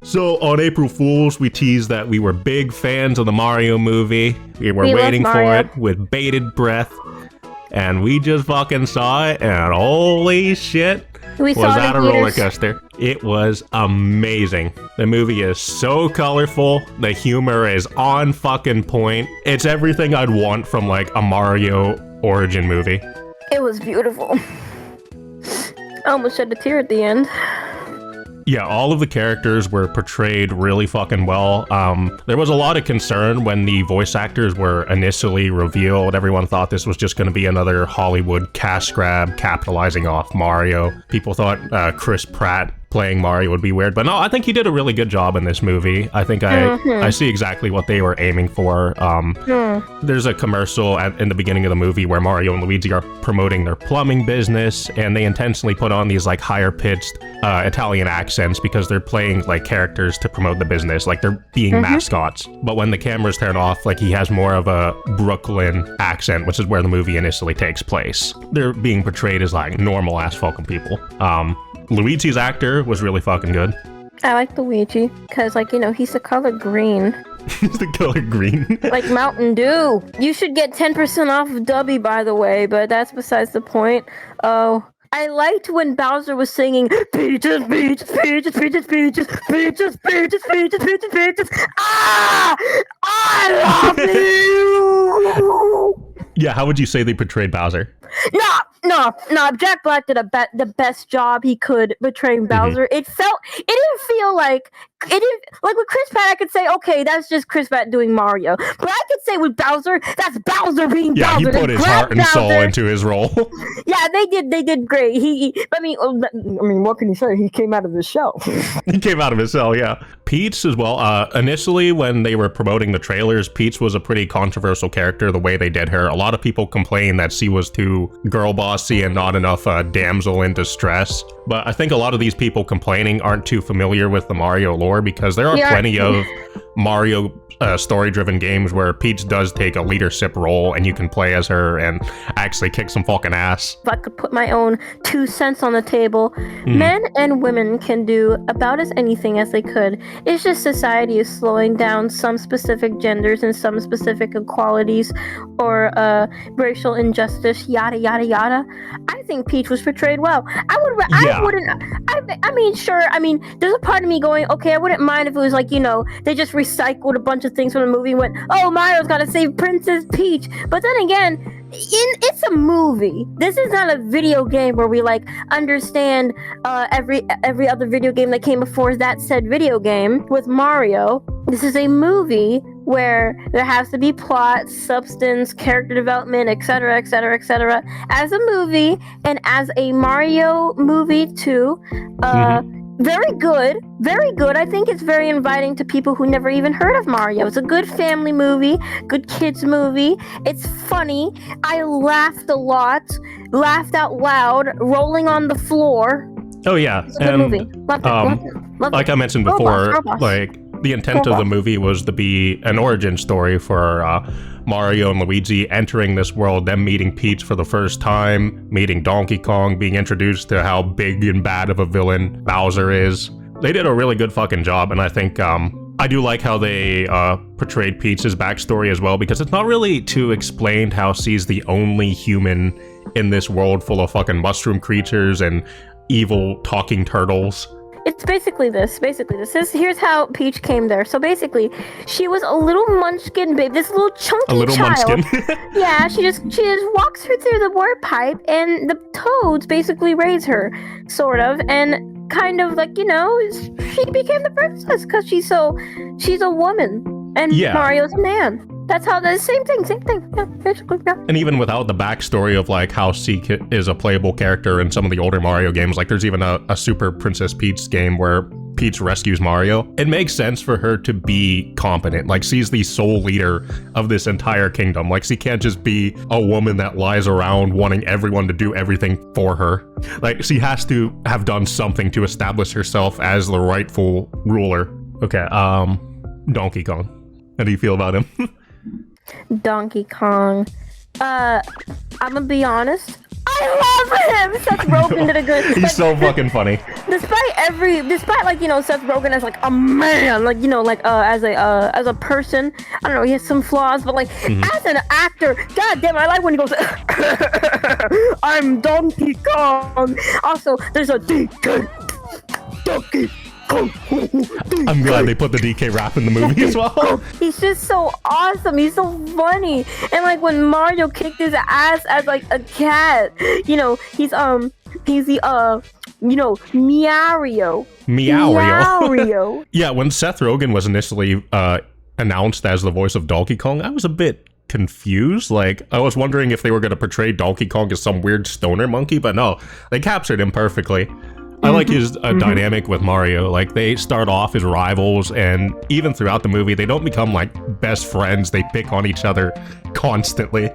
So on April Fool's, we teased that we were big fans of the Mario movie. We were waiting for it with bated breath. And we just fucking saw it, and holy shit, was that a roller coaster. It was amazing. The movie is so colorful. The humor is on fucking point. It's everything I'd want from like a Mario origin movie. It was beautiful. I almost shed a tear at the end. Yeah, all of the characters were portrayed really fucking well. There was a lot of concern when the voice actors were initially revealed. Everyone thought this was just going to be another Hollywood cash grab capitalizing off Mario. People thought Chris Pratt playing Mario would be weird, but no, I think he did a really good job in this movie. I think I see exactly what they were aiming for. There's a commercial in the beginning of the movie where Mario and Luigi are promoting their plumbing business, and they intentionally put on these like higher pitched Italian accents because they're playing like characters to promote the business, like they're being mascots. But when the cameras turn off, like he has more of a Brooklyn accent, which is where the movie initially takes place. They're being portrayed as like normal ass fucking people. Luigi's actor was really fucking good. I like Luigi because, like, you know, he's the color green. He's the color green? Like Mountain Dew. You should get 10% off of Dubby, by the way, but that's besides the point. Oh, I liked when Bowser was singing peaches, peaches, peaches, peaches, peaches, peaches, peaches, peaches, peaches, peaches. Ah! I love you! Yeah, how would you say they portrayed Bowser? No. Jack Black did the best job he could portraying Bowser. It didn't feel like with Chris Pratt, I could say, okay, that's just Chris Pratt doing Mario. But I could say with Bowser, that's Bowser being Bowser. Yeah, he put his heart and soul into his role. Yeah, they did great. I mean, what can you say? He came out of his shell. He came out of his shell, yeah. Peach as well. Initially, when they were promoting the trailers, Peach was a pretty controversial character, the way they did her. A lot of people complained that she was too girl bossy and not enough damsel in distress. But I think a lot of these people complaining aren't too familiar with the Mario lore, because there are plenty of Mario story-driven games where Peach does take a leadership role and you can play as her and actually kick some fucking ass. If I could put my own 2 cents on the table, men and women can do about as anything as they could. It's just society is slowing down some specific genders and some specific equalities or racial injustice, yada, yada, yada. I think Peach was portrayed well. I mean, there's a part of me going, okay, I wouldn't mind if it was like, you know, they just recycled a bunch of things from the movie and went, oh, Mario's gotta save Princess Peach. But then again, it's a movie. This is not a video game where we like understand every other video game that came before that said video game. With Mario, this is a movie where there has to be plot, substance, character development, etc., etc., etc. As a movie and as a Mario movie too. Very good. I think it's very inviting to people who never even heard of Mario. It's a good family movie, good kids movie. It's funny. I laughed a lot, laughed out loud, rolling on the floor. Oh yeah, it's a good movie. Loved it. Like I mentioned before, like the intent of the movie was to be an origin story for Mario and Luigi entering this world, them meeting Peach for the first time, meeting Donkey Kong, being introduced to how big and bad of a villain Bowser is. They did a really good fucking job, and I think I do like how they portrayed Peach's backstory as well, because it's not really too explained how she's the only human in this world full of fucking mushroom creatures and evil talking turtles. It's basically this. Here's how Peach came there. So basically, she was a little munchkin babe, this little chunky child. Munchkin. Yeah, she just walks her through the warp pipe, and the toads basically raise her, sort of, and kind of like, you know, she became the princess because she's a woman, and Mario's a man. That's how the same thing. Yeah, basically, yeah. And even without the backstory of like how she is a playable character in some of the older Mario games, like there's even a Super Princess Peach game where Peach rescues Mario. It makes sense for her to be competent. Like she's the sole leader of this entire kingdom. Like she can't just be a woman that lies around wanting everyone to do everything for her. Like she has to have done something to establish herself as the rightful ruler. Okay, Donkey Kong. How do you feel about him? Donkey Kong. I'm gonna be honest. I love him. Seth Rogen did a good. He's so fucking funny. Despite like Seth Rogen as like a man, like as a person, I don't know, he has some flaws, but like as an actor, god damn, I like when he goes, I'm Donkey Kong. Also, there's a DK, Donkey Kong. I'm glad they put the DK rap in the movie as well. He's just so awesome. He's so funny. And like when Mario kicked his ass as like a cat, he's the Meowrio. Meowrio. Yeah, when Seth Rogen was initially announced as the voice of Donkey Kong, I was a bit confused. Like, I was wondering if they were going to portray Donkey Kong as some weird stoner monkey, but no, they captured him perfectly. I like his dynamic with Mario. Like, they start off as rivals, and even throughout the movie, they don't become like best friends. They pick on each other constantly.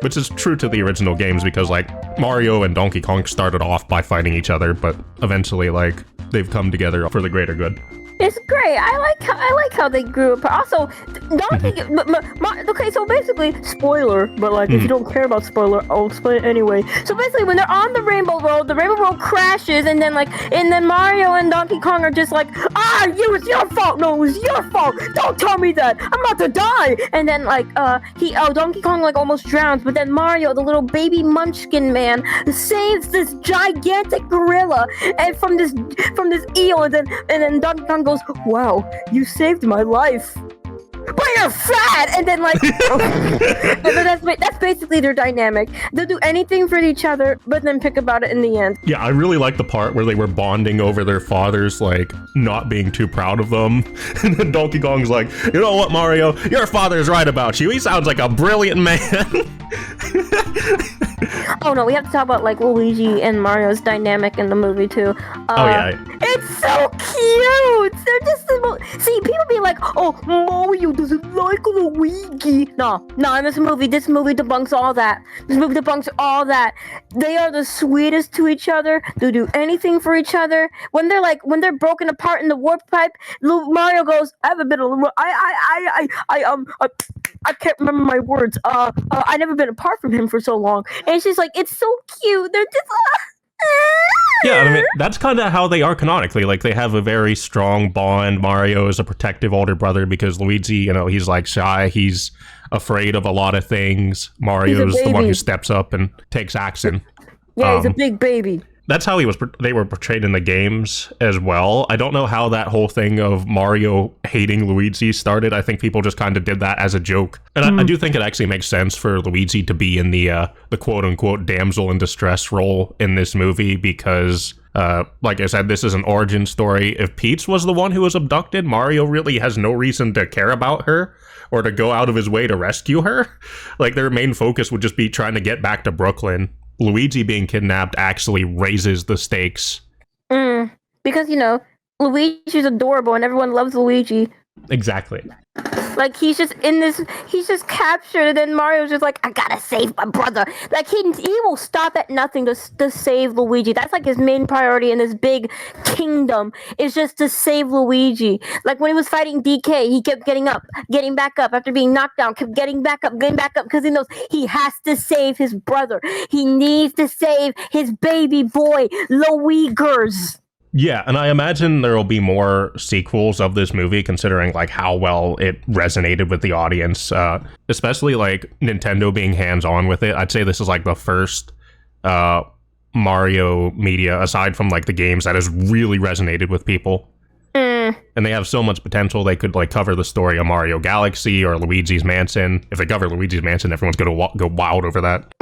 Which is true to the original games, because like Mario and Donkey Kong started off by fighting each other, but eventually like they've come together for the greater good. It's great. I like how they grew up. Also, Donkey. Okay, so basically, spoiler. But like, if you don't care about spoiler, I'll explain it anyway. So basically, when they're on the Rainbow Road crashes, and then Mario and Donkey Kong are just like, it's your fault. No, it was your fault. Don't tell me that. I'm about to die. And then Donkey Kong like almost drowns, but then Mario, the little baby Munchkin man, saves this gigantic gorilla and from this eel, and then Donkey Kong goes, wow, you saved my life, but you're fat. And then like that's basically their dynamic. They'll do anything for each other, but then pick about it in the end. Yeah, I really like the part where they were bonding over their fathers like not being too proud of them. And then Donkey Kong's like, you know what, Mario, your father's right about you. He sounds like a brilliant man. Oh no, we have to talk about like Luigi and Mario's dynamic in the movie too. It's so cute. They're just see, people be like, oh, Mario doesn't like Luigi. No, in this movie debunks all that. This movie debunks all that. They are the sweetest to each other. They do anything for each other. When they're broken apart in the warp pipe, Mario goes, I have a bit of I can't remember my words. I never been apart from him for so long. And it's just like, it's so cute. They're just yeah, I mean, that's kind of how they are canonically. Like, they have a very strong bond. Mario is a protective older brother because Luigi, he's like shy. He's afraid of a lot of things. Mario's the one who steps up and takes action. Yeah, he's a big baby. That's how they were portrayed in the games as well. I don't know how that whole thing of Mario hating Luigi started. I think people just kind of did that as a joke. And I do think it actually makes sense for Luigi to be in the quote-unquote damsel in distress role in this movie because, like I said, this is an origin story. If Peach was the one who was abducted, Mario really has no reason to care about her or to go out of his way to rescue her. Like, their main focus would just be trying to get back to Brooklyn. Luigi being kidnapped actually raises the stakes. Because, Luigi's adorable and everyone loves Luigi. Exactly. Like, he's just captured, and then Mario's just like, I gotta save my brother. Like, he will stop at nothing to save Luigi. That's like his main priority in this big kingdom, is just to save Luigi. Like, when he was fighting DK, he kept getting back up after being knocked down, kept getting back up, because he knows he has to save his brother. He needs to save his baby boy, Luigers. Yeah, and I imagine there will be more sequels of this movie, considering like how well it resonated with the audience, especially like Nintendo being hands-on with it. I'd say this is like the first Mario media, aside from like the games, that has really resonated with people. And they have so much potential. They could like cover the story of Mario Galaxy or Luigi's Mansion. If they cover Luigi's Mansion, everyone's gonna go wild over that.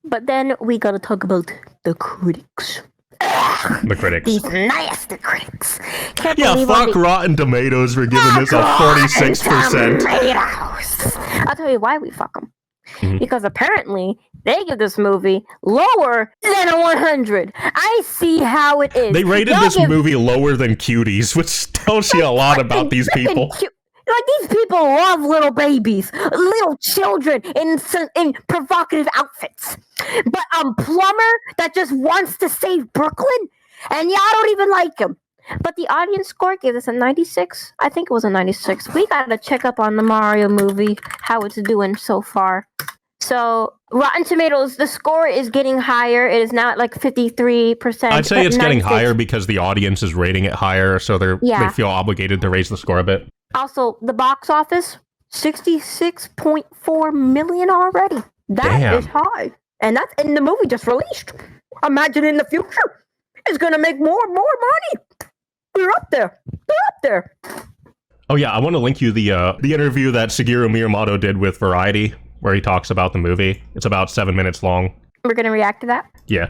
But then we gotta talk about the critics. The critics. These nasty critics. Fuck Rotten Tomatoes for giving this a 46%. I'll tell you why we fuck them. Because apparently they give this movie lower than a 100. I see how it is. They rated this movie lower than Cuties, which tells you a lot about these people. Like, these people love little babies, little children in provocative outfits. But a plumber that just wants to save Brooklyn, and y'all don't even like him. But the audience score gave this a 96. I think it was a 96. We gotta check up on the Mario movie, how it's doing so far. So Rotten Tomatoes, the score is getting higher. It is now at like 53%. I'd say it's getting higher because the audience is rating it higher, so they feel obligated to raise the score a bit. Also, the box office, 66.4 million already. That is high. And the movie just released. Imagine in the future, it's going to make more and more money. We're up there. Oh yeah, I want to link you the interview that Shigeru Miyamoto did with Variety, where he talks about the movie. It's about 7 minutes long. We're going to react to that? Yeah.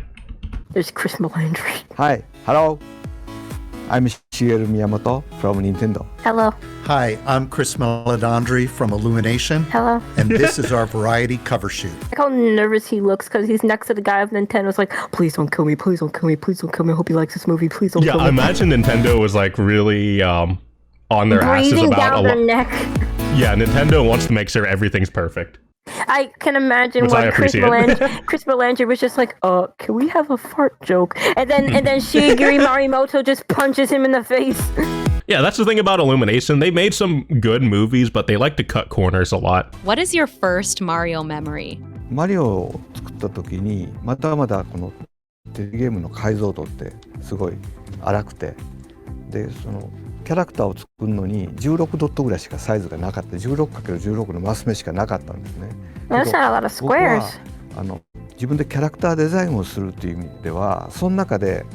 There's Chris Melandri. Hi. Hello. I'm Shigeru Miyamoto from Nintendo. Hello. Hi, I'm Chris Melandri from Illumination. Hello. And this is our Variety cover shoot. Like how nervous he looks because he's next to the guy of Nintendo. It's like, please don't kill me, please don't kill me, please don't kill me. I hope he likes this movie, please don't kill me. Yeah, I imagine Nintendo was like really on their asses about down their neck. Yeah, Nintendo wants to make sure everything's perfect. I can imagine when Chris Melandri was just like, can we have a fart joke? And then Shigeru Miyamoto just punches him in the face. Yeah, that's the thing about Illumination. They made some good movies, but they like to cut corners a lot. What is your first Mario memory? マリオを作った時にまだまだこのテレビゲームの解像度ってすごい荒くて、でそのキャラクターを作るのに16ドットぐらいしかサイズがなかった、 16×16 のマス目しかなかったんですね。That's not a lot of squares. 自分でキャラクターデザインをするという意味では、その中で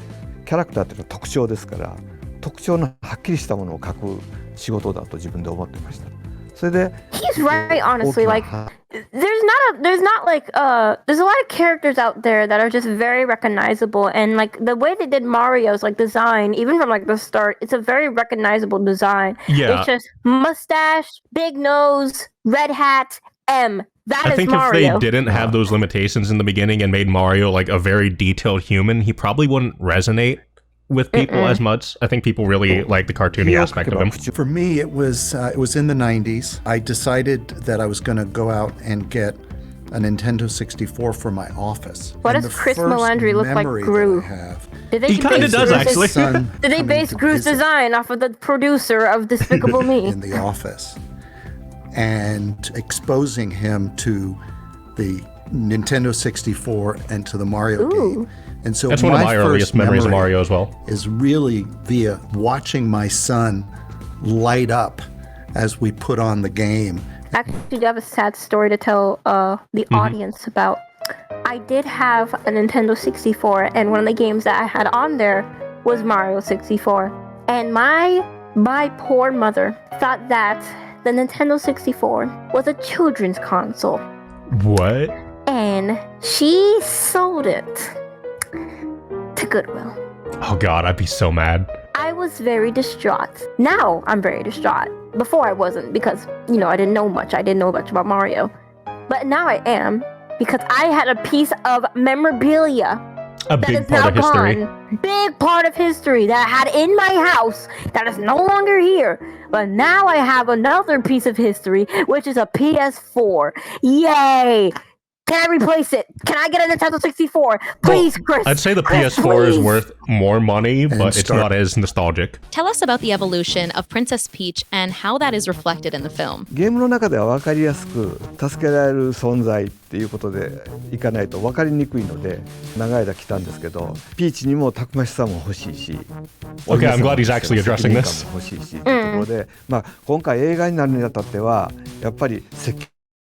キャラクターっていうのは特徴ですから、特徴のはっきりしたものを描く仕事だと自分で思ってました。それで He's right, honestly. Like, there's a lot of characters out there that are just very recognizable, and like the way they did Mario's like design, even from like the start, it's a very recognizable design. Yeah. It's just mustache, big nose, red hat, M. I think if they didn't have those limitations in the beginning and made Mario like a very detailed human, he probably wouldn't resonate with people as much. I think people really like the cartoony aspect of him. For me, it was in the 90s. I decided that I was going to go out and get a Nintendo 64 for my office. What does Chris Melandri look like Gru? He kind of does, actually. Did they base Gru's design off of the producer of Despicable Me? In the office. And exposing him to the Nintendo 64 and to the Mario game. And so that's one of my earliest memories of Mario as well. Is really via watching my son light up as we put on the game. Actually, I have a sad story to tell the audience about. I did have a Nintendo 64, and one of the games that I had on there was Mario 64. And my poor mother thought that the Nintendo 64 was a children's console. What? And she sold it to Goodwill. Oh god, I'd be so mad. I was very distraught. Now I'm very distraught. Before I wasn't, because, I didn't know much. I didn't know much about Mario. But now I am, because I had a piece of memorabilia. A big part of history. Gone. Big part of history that I had in my house that is no longer here. But now I have another piece of history, which is a PS4. Yay! Can I replace it? Can I get a Nintendo 64? Please, Chris. I'd say the PS4 is worth more money, but it's not as nostalgic. Tell us about the evolution of Princess Peach and how that is reflected in the film. ゲームの中では分かりやすく助けられる存在っていうことでいかないと分かりにくいので長い間来たんですけど、ピーチにもたくましさも欲しいし、Okay, I'm glad he's actually addressing this. 欲しいしというところで、今回映画になるにあたってはやっぱり積極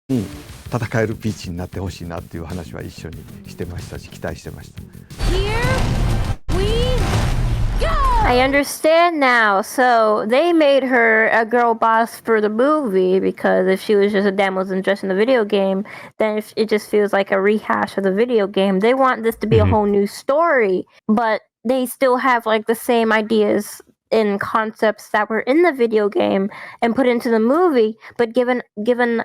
的に戦えるピーチになってほしいなっていう話は一緒にしてましたし、期待してました。I understand now. So they made her a girl boss for the movie because if she was just a damsel dressed in the video game, then it just feels like a rehash of the video game. They want this to be a whole new story, but they still have like the same ideas in concepts that were in the video game and put into the movie, but given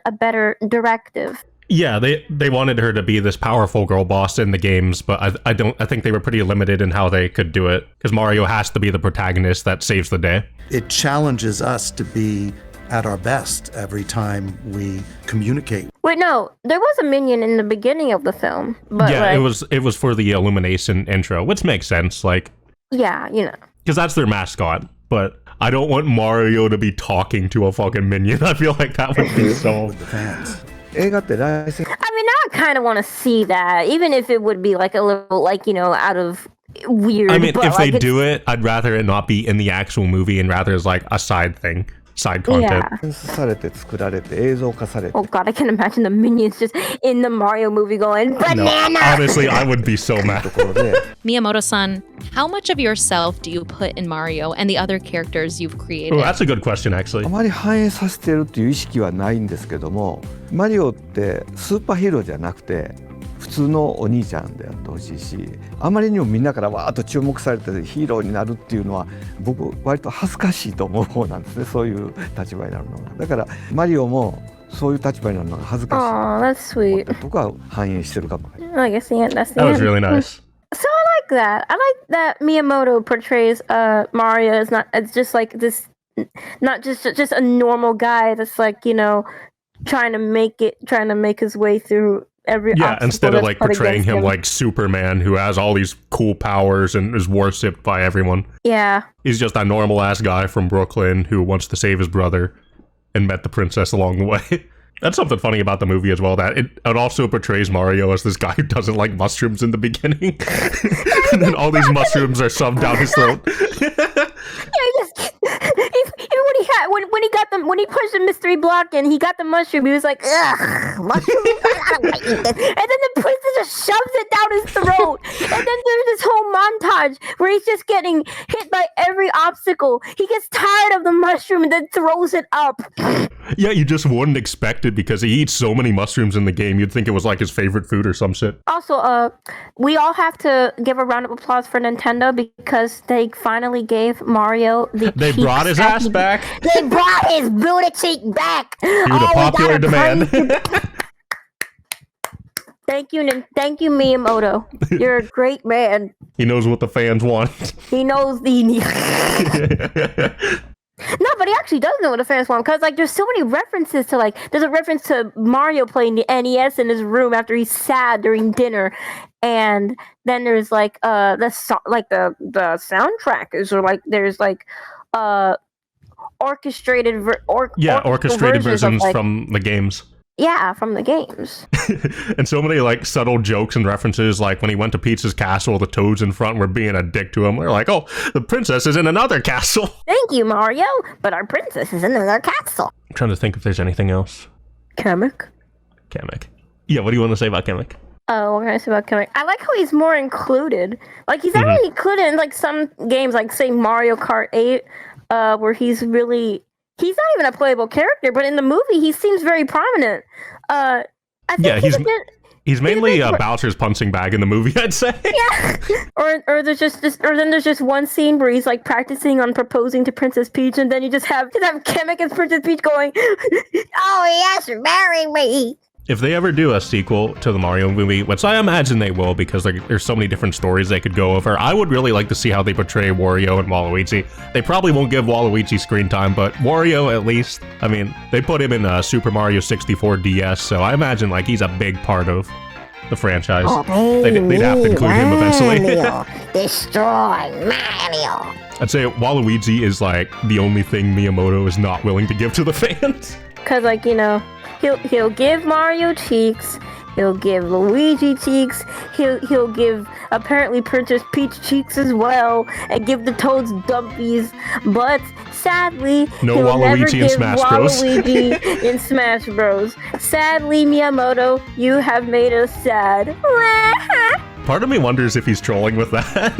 a better directive. Yeah, they wanted her to be this powerful girl boss in the games, but I think they were pretty limited in how they could do it because Mario has to be the protagonist that saves the day. It challenges us to be at our best every time we communicate. Wait, no, there was a minion in the beginning of the film, but yeah, it was for the Illumination intro, which makes sense, like. Yeah, because that's their mascot, but I don't want Mario to be talking to a fucking minion. I feel like that would be so...映画って来世 I mean, now kind of want to see that, even if it would be like a little, like, you know, out of weird. I mean, but, if like, they do it, I'd rather it not be in the actual movie and rather as like a side thing, side content. Yeah. センスされて作られて映像化されて Oh god, I can imagine the minions just in the Mario movie going No, banana. honestly, I would be so mad. ところで Miyamoto-san, how much of yourself do you put in Mario and the other characters you've created? Well, that's a good question, actually. あまり反映させてるっていう意識はないんですけども、マリオってスーパーヒーローじゃなくて普通のお兄ちゃんであってほしいし、あまりにもみんなからわーっと注目されてヒーローになるっていうのは僕割と恥ずかしいと思う方なんですね。そういう立場になるのが。だからマリオもそういう立場になるのが恥ずか Oh, that's しい sweet. とか反映してるかも。 I guess that's the That was end. really nice. So I like that. I like that Miyamoto portrays Mario as not as just like this, not just a normal guy that's like, you know, trying to make his way through every Yeah, obstacle instead of that's like put portraying against him like Superman who has all these cool powers and is worshipped by everyone. Yeah. He's just a normal ass guy from Brooklyn who wants to save his brother and met the princess along the way. That's something funny about the movie as well, that it also portrays Mario as this guy who doesn't like mushrooms in the beginning. And then all these mushrooms are shoved down his throat. Even when he punched the mystery block and he got the mushroom, he was like, ugh, mushroom, I don't want to eat this. And then the princess just shoves it down his throat. And then there's this whole montage where he's just getting hit by every obstacle. He gets tired of the mushroom and then throws it up. Yeah, you just wouldn't expect it because he eats so many mushrooms in the game. You'd think it was like his favorite food or some shit. Also, we all have to give a round of applause for Nintendo because they finally gave Mario the They cheeks brought his ass back. They brought his booty cheek back. Due to popular demand. Thank you, Miyamoto. You're a great man. He knows what the fans want. He knows the. No, but he actually does know what the fans want because, like, there's so many references to, like, there's a reference to Mario playing the NES in his room after he's sad during dinner, and then there's like the soundtrack is, or like there's like orchestrated orchestrated versions of, like, from the games. Yeah, from the games. And so many like subtle jokes and references, like when he went to Peach's castle, the toads in front were being a dick to him. They're like, oh, the princess is in another castle. Thank you, Mario, but our princess is in another castle. I'm trying to think if there's anything else. Kamek? Yeah, what do you want to say about Kamek? Oh, what can I say about Kamek? I like how he's more included. Like, he's not really included in, like, some games, like, say, Mario Kart 8, where he's not even a playable character, but in the movie, he seems very prominent. I think he's mainly Bowser's punching bag in the movie, I'd say. Yeah. Or there's just one scene where he's like practicing on proposing to Princess Peach, and then you just have Kamek as Princess Peach going, "Oh yes, marry me." If they ever do a sequel to the Mario movie, which I imagine they will because there's so many different stories they could go over, I would really like to see how they portray Wario and Waluigi. They probably won't give Waluigi screen time, but Wario at least. I mean, they put him in Super Mario 64 DS, so I imagine like he's a big part of the franchise. Oh, they'd have to include him eventually. Destroy Mario. I'd say Waluigi is like the only thing Miyamoto is not willing to give to the fans. Cause, like, you know, he'll give Mario cheeks, he'll give Luigi cheeks, he'll give apparently Princess Peach cheeks as well, and give the Toads dumpies. But sadly, no he'll Waluigi never in give Smash Bros. Waluigi in Smash Bros. Sadly, Miyamoto, you have made us sad. Part of me wonders if he's trolling with that.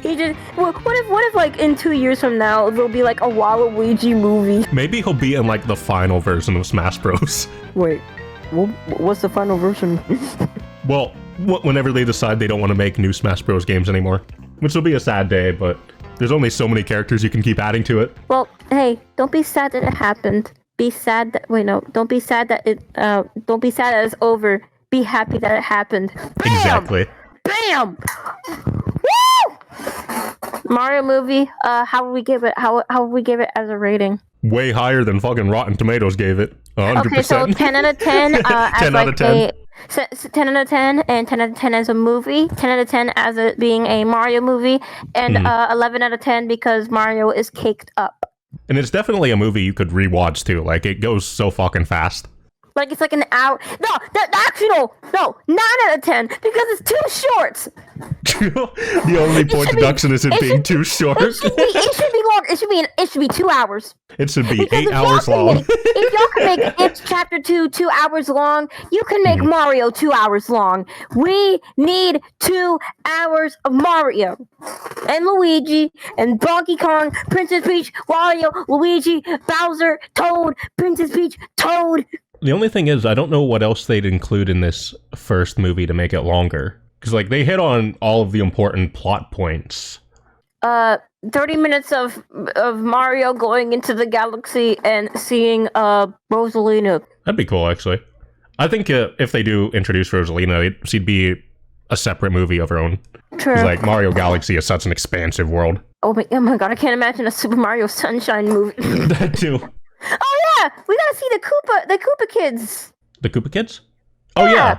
He just. What if like in 2 years from now there'll be like a Waluigi movie? Maybe he'll be in like the final version of Smash Bros. Wait, what's the final version? Well, whenever they decide they don't want to make new Smash Bros. Games anymore, which will be a sad day, but there's only so many characters you can keep adding to it. Well, hey, don't be sad that it happened. Be sad that don't be sad that it. Don't be sad that it's over. Be happy that it happened. Bam! Exactly. Bam! Woo! Mario movie. How would we give it? How would we give it as a rating? Way higher than fucking Rotten Tomatoes gave it. 100%. Okay, so 10 out of 10. 10 out of 10. 10 out of 10, and 10 out of 10 as a movie. 10 out of 10 as it being a Mario movie, and 11 out of 10 because Mario is caked up. And it's definitely a movie you could rewatch too. Like, it goes so fucking fast. Like it's like an hour. No, actually no, 9 out of 10 because it's too short. The only point deduction is it being too short. It should be long. It should be 2 hours. It should be Because 8 hours long. If y'all can make It's Chapter 2 2 hours long, you can make Mario 2 hours long. We need 2 hours of Mario. And Luigi, and Donkey Kong, Princess Peach, Wario, Luigi, Bowser, Toad, Princess Peach, Toad. The only thing is, I don't know what else they'd include in this first movie to make it longer. Because, like, they hit on all of the important plot points. 30 minutes of Mario going into the galaxy and seeing Rosalina. That'd be cool, actually. I think if they do introduce Rosalina, she'd be a separate of her own. True. Like, Mario Galaxy is such an expansive world. Oh my god, I can't imagine a Super Mario Sunshine movie. That too. Oh yeah, we gotta see the Koopa kids. The Koopa Kids? Oh yeah.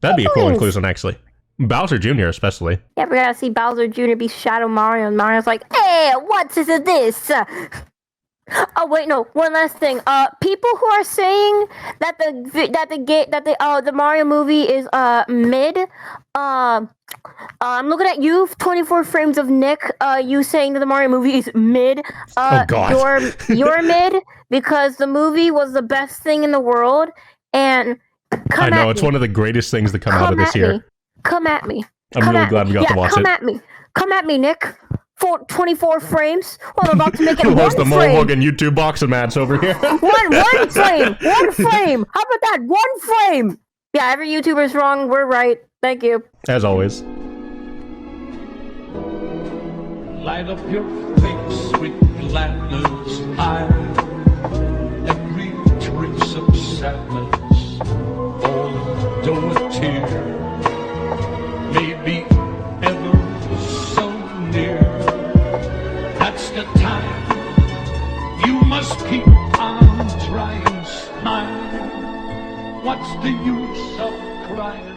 That'd be a cool Koopalings. inclusion, actually. Bowser Jr. especially. Yeah, we gotta see Bowser Jr. be Shadow Mario, and Mario's like, "Hey, what's this? Oh wait, no. One last thing. People who are saying that the Mario movie is mid. I'm looking at you. 24 frames of Nick. You saying that the Mario movie is mid. Oh God. You're mid because the movie was the best thing in the world, and I know it's one of the greatest things to come out of this year. Come at me. I'm really glad we got to watch it. Come at me. Come at me, Nick. 24 frames. Well, I'm about to make it Who one was the frame. Morgan YouTube boxing match over here? One frame. One frame. How about that? 1 frame. Yeah, every YouTuber's wrong. We're right. Thank you. As always. Light up your face with gladness, hide every trace of sadness, although a tear may be ever so near. That's the time you must keep on trying, smile. What's the use of crying?